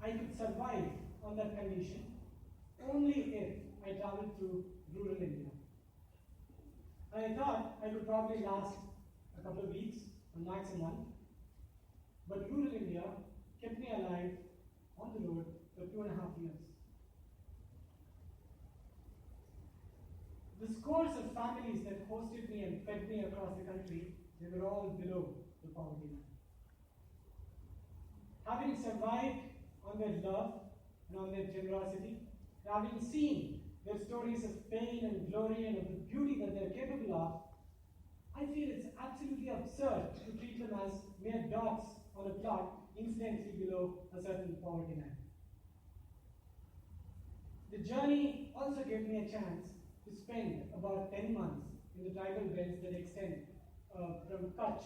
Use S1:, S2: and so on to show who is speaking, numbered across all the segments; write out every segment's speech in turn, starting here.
S1: I could survive on that condition only if I traveled through rural India. And I thought I could probably last a couple of weeks or max a month, but rural India kept me alive on the road for 2.5 years. The scores of families that hosted me and fed me across the country, they were all below the poverty line. Having survived on their love and on their generosity, having seen their stories of pain and glory and of the beauty that they're capable of, I feel it's absolutely absurd to treat them as mere dots on a plot incidentally below a certain poverty line. The journey also gave me a chance to spend about 10 months in the tribal belts that extend from Kutch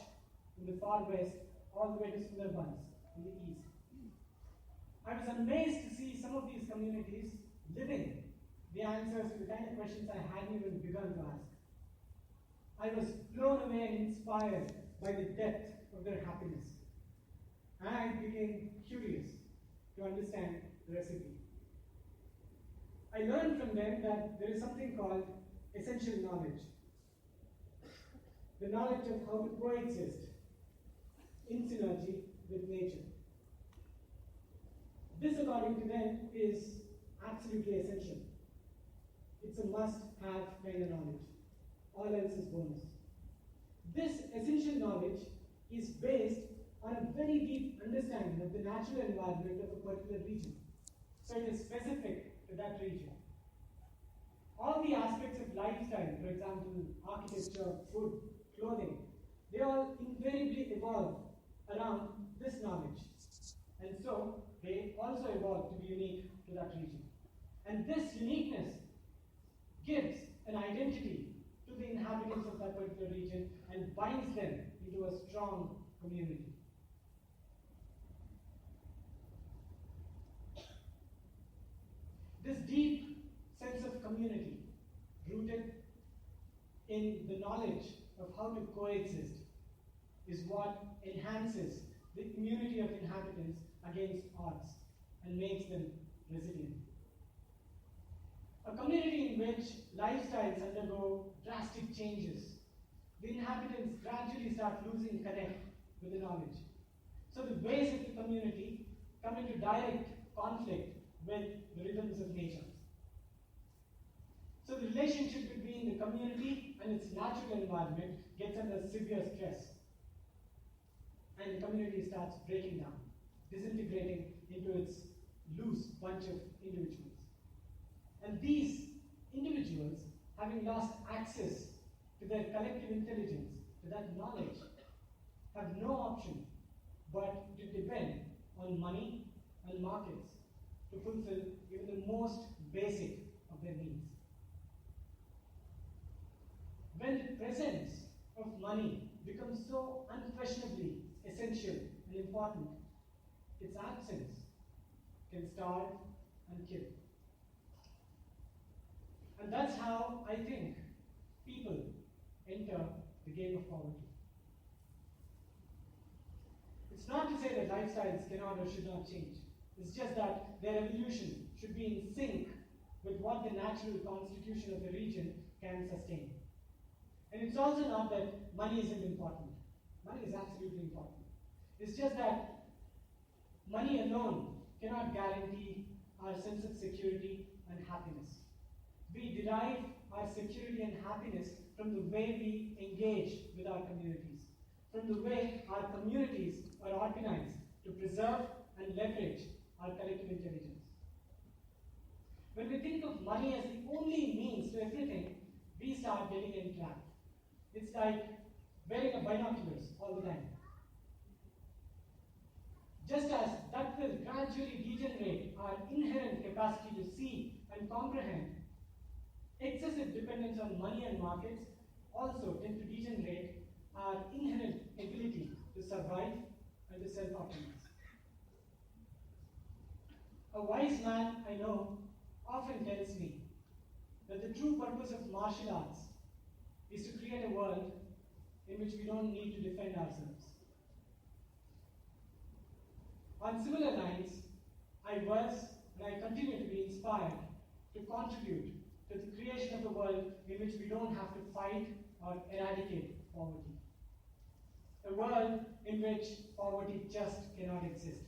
S1: in the far west all the way to Sundarbans in the east. I was amazed to see some of these communities living the answers to the kind of questions I hadn't even begun to ask. I was blown away and inspired by the depth of their happiness. And I became curious to understand the recipe. I learned from them that there is something called essential knowledge. The knowledge of how to coexist in synergy with nature. This, according to them, is absolutely essential. It's a must-have kind of knowledge. All else is bonus. This essential knowledge is based on a very deep understanding of the natural environment of a particular region. So it is specific to that region. All the aspects of lifestyle, for example, architecture, food, clothing, they all invariably evolve around this knowledge. And so they also evolve to be unique to that region. And this uniqueness gives an identity to the inhabitants of that particular region and binds them into a strong community. This deep sense of community, rooted in the knowledge of how to coexist, is what enhances the immunity of inhabitants against odds and makes them resilient. A community in which lifestyles undergo drastic changes, the inhabitants gradually start losing connect with the knowledge. So the ways of the community come into direct conflict with the rhythms of nature. So the relationship between the community and its natural environment gets under severe stress. And the community starts breaking down, disintegrating into its loose bunch of individuals. And these individuals, having lost access to their collective intelligence, to that knowledge, have no option but to depend on money and markets to fulfill even the most basic of their needs. When the presence of money becomes so unquestionably essential and important, its absence can starve and kill. And that's how I think people enter the game of poverty. It's not to say that lifestyles cannot or should not change. It's just that their evolution should be in sync with what the natural constitution of the region can sustain. And it's also not that money isn't important. Money is absolutely important. It's just that money alone cannot guarantee our sense of security and happiness. We derive our security and happiness from the way we engage with our communities, from the way our communities are organized to preserve and leverage our collective intelligence. When we think of money as the only means to everything, we start getting entrapped. It's like wearing a binoculars all the time. Just as that will gradually degenerate our inherent capacity to see and comprehend, excessive dependence on money and markets also tend to degenerate our inherent ability to survive and to self-optimize. A wise man I know often tells me that the true purpose of martial arts is to create a world in which we don't need to defend ourselves. On similar lines, I was and I continue to be inspired to contribute to the creation of a world in which we don't have to fight or eradicate poverty. A world in which poverty just cannot exist.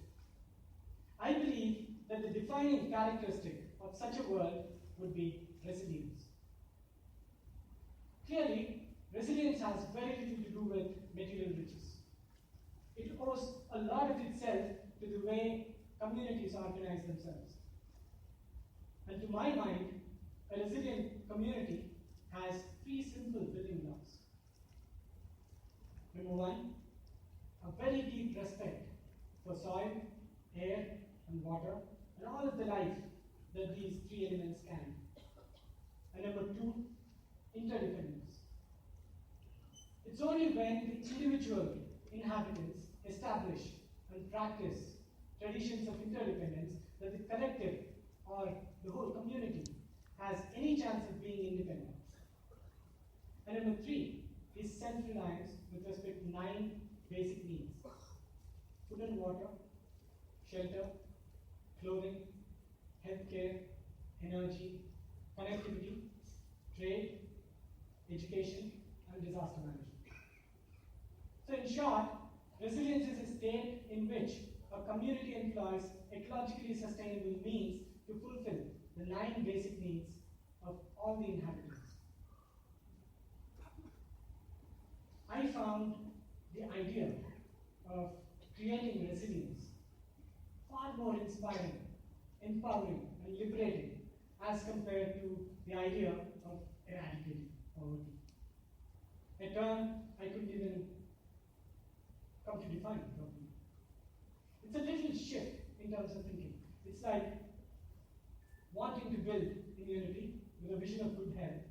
S1: I believe that the defining characteristic of such a world would be resilience. Clearly, resilience has very little to do with material riches. It owes a lot of itself to the way communities organize themselves. And to my mind, a resilient community has three simple building blocks. Number one, a very deep respect for soil, air, and water, and all of the life that these three elements can. And number two, interdependence. It's only when the individual inhabitants establish and practice traditions of interdependence that the collective or the whole community has any chance of being independent. And number three is self-reliance with respect to 9 basic needs: food and water, shelter, clothing, healthcare, energy, connectivity, trade, education, and disaster management. So in short, resilience is a state in which a community employs ecologically sustainable means to fulfill the 9 basic needs of all the inhabitants. I found the idea of creating resilience far more inspiring, empowering, and liberating as compared to the idea of eradicating poverty. A term I couldn't even come to define properly. It's a little shift in terms of thinking. It's like wanting to build immunity with a vision of good health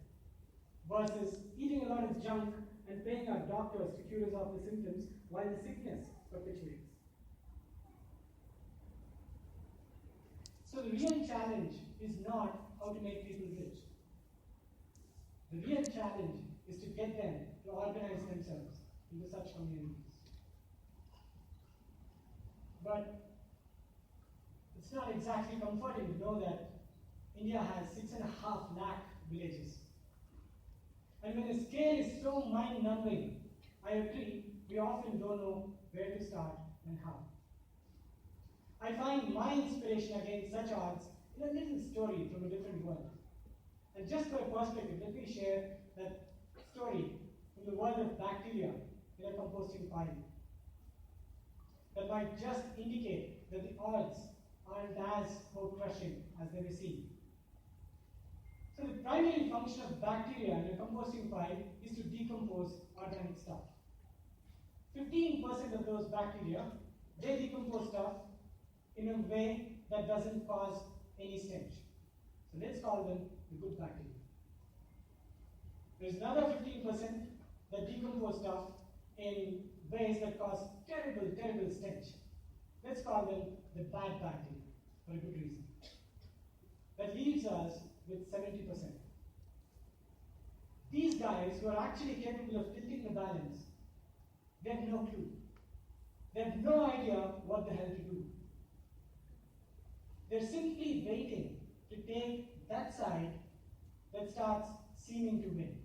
S1: versus eating a lot of junk and paying our doctors to cure us of the symptoms while the sickness perpetuates. So the real challenge is not how to make people rich. The real challenge is to get them to organize themselves into such communities. But it's not exactly comforting to know that India has 6.5 lakh villages. And when the scale is so mind-numbing, I agree, we often don't know where to start and how. I find my inspiration against such odds in a little story from a different world. And just for a perspective, let me share that story from the world of bacteria in a composting pile. That might just indicate that the odds aren't as crushing as they may seem. So the primary function of bacteria in a composting pile is to decompose organic stuff. 15% of those bacteria, they decompose stuff in a way that doesn't cause any stench. So let's call them the good bacteria. There's another 15% that decompose stuff in ways that cause terrible, terrible stench. Let's call them the bad bacteria for a good reason. That leaves us with 70%. These guys who are actually capable of tilting the balance, they have no clue. They have no idea what the hell to do. They're simply waiting to take that side that starts seeming to win.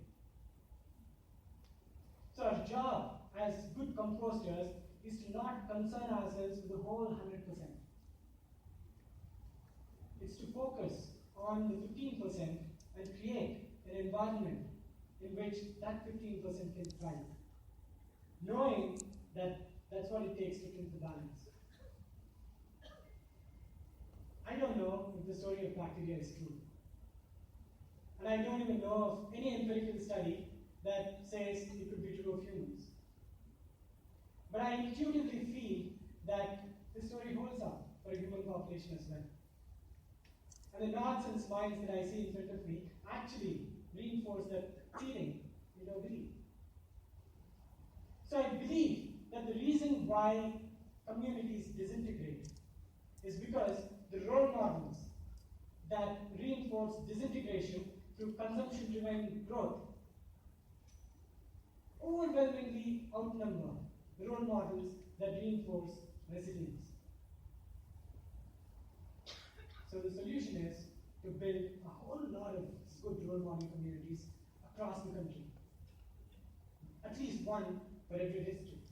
S1: So our job as good composters is to not concern ourselves with the whole 100%. It's to focus on the 15% and create an environment in which that 15% can thrive, knowing that that's what it takes to tilt the balance. I don't know if the story of bacteria is true. And I don't even know of any empirical study that says it could be true of humans. But I intuitively feel that the story holds up for a human population as well. And the nods and smiles that I see in front of me actually reinforce that feeling in our belief. So I believe that the reason why communities disintegrate is because the role models that reinforce disintegration through consumption-driven growth overwhelmingly outnumber the role models that reinforce resilience. So the solution is to build a whole lot of good role model communities across the country. At least one for every district.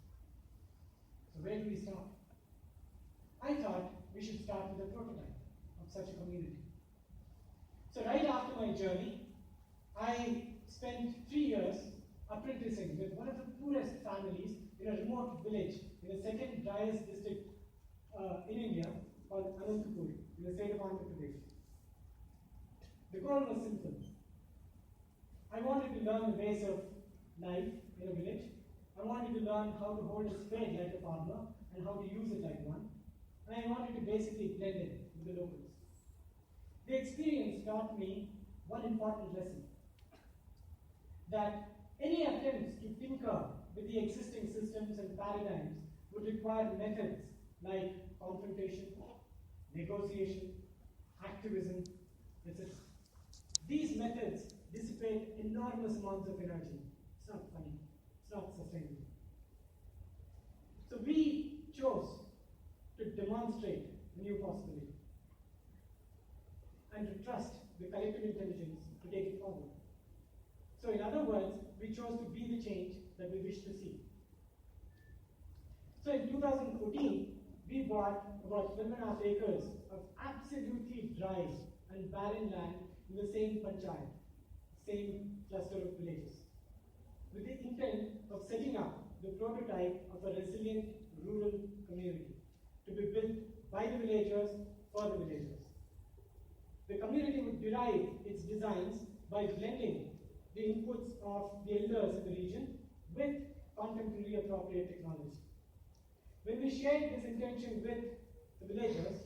S1: So where do we start? I thought we should start with a prototype of such a community. So right after my journey, I spent 3 years apprenticing with one of the poorest families in a remote village in the second driest district in India called Anantapur in the state of Andhra Pradesh. The goal was simple. I wanted to learn the ways of life in a village. I wanted to learn how to hold a spade like a farmer and how to use it like one. And I wanted to basically blend in with the locals. The experience taught me one important lesson. That any attempts to tinker with the existing systems and paradigms would require methods like confrontation, negotiation, activism, etc. These methods dissipate enormous amounts of energy. It's not funny. It's not sustainable. So we chose to demonstrate a new possibility and to trust the collective intelligence to take it forward. So in other words, we chose to be the change that we wish to see. So in 2014, we bought about 12.5 acres of absolutely dry and barren land in the same panchayat, same cluster of villages, with the intent of setting up the prototype of a resilient rural community to be built by the villagers for the villagers. The community would derive its designs by blending the inputs of the elders in the region with contemporary appropriate technology. When we shared this intention with the villagers,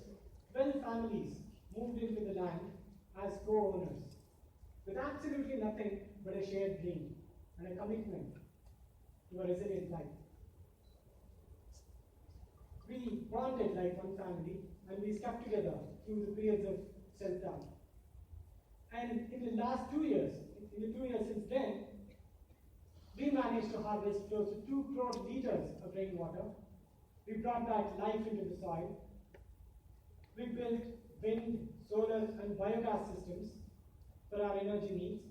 S1: 12 families moved into the land as co-owners, with absolutely nothing but a shared dream and a commitment to a resilient life. We bonded like one family, and we stuck together through the periods of self-doubt. And in the last 2 years, in the 2 years since then, we managed to harvest close to 2 crore liters of rainwater. We brought back life into the soil. We built wind, solar, and biogas systems for our energy needs.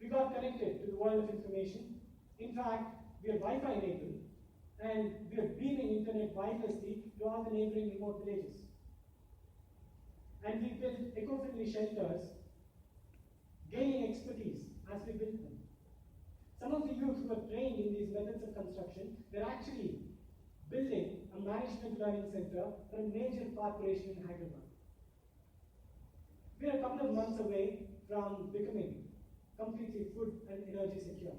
S1: We got connected to the world of information. In fact, we are Wi-Fi enabled, and we are beaming internet wirelessly to all the neighboring remote villages. And we built eco-friendly shelters, gaining expertise as we built them. Some of the youth who were trained in these methods of construction, they're actually building a management learning center for a major corporation in Hyderabad. We are a couple of months away from becoming completely food and energy secure.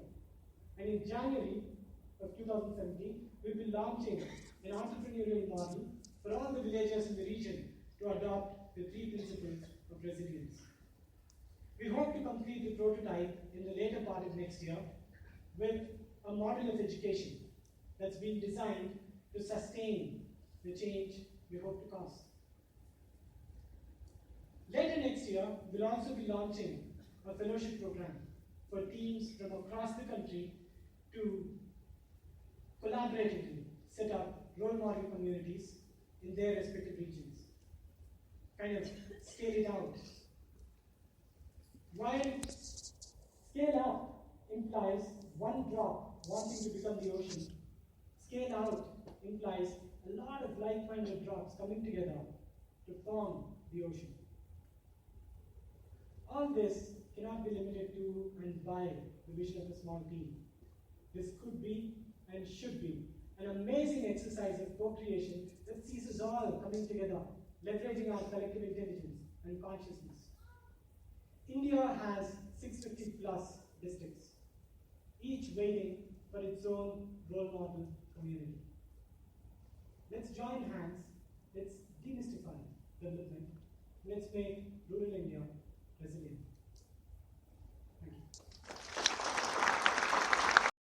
S1: And in January of 2017, we'll be launching an entrepreneurial model for all the villagers in the region to adopt the 3 principles of resilience. We hope to complete the prototype in the later part of next year with a model of education that's been designed to sustain the change we hope to cause. Later next year, we'll also be launching a fellowship program for teams from across the country to collaboratively set up role model communities in their respective regions. Kind of scale it out. While scale up implies one drop wanting to become the ocean, scale out implies a lot of like-minded drops coming together to form the ocean. All this cannot be limited to and by the vision of a small team. This could be and should be an amazing exercise of co-creation that sees us all coming together, leveraging our collective intelligence and consciousness. India has 650 plus districts, each waiting for its own role model community. Let's join hands, let's demystify development, let's make rural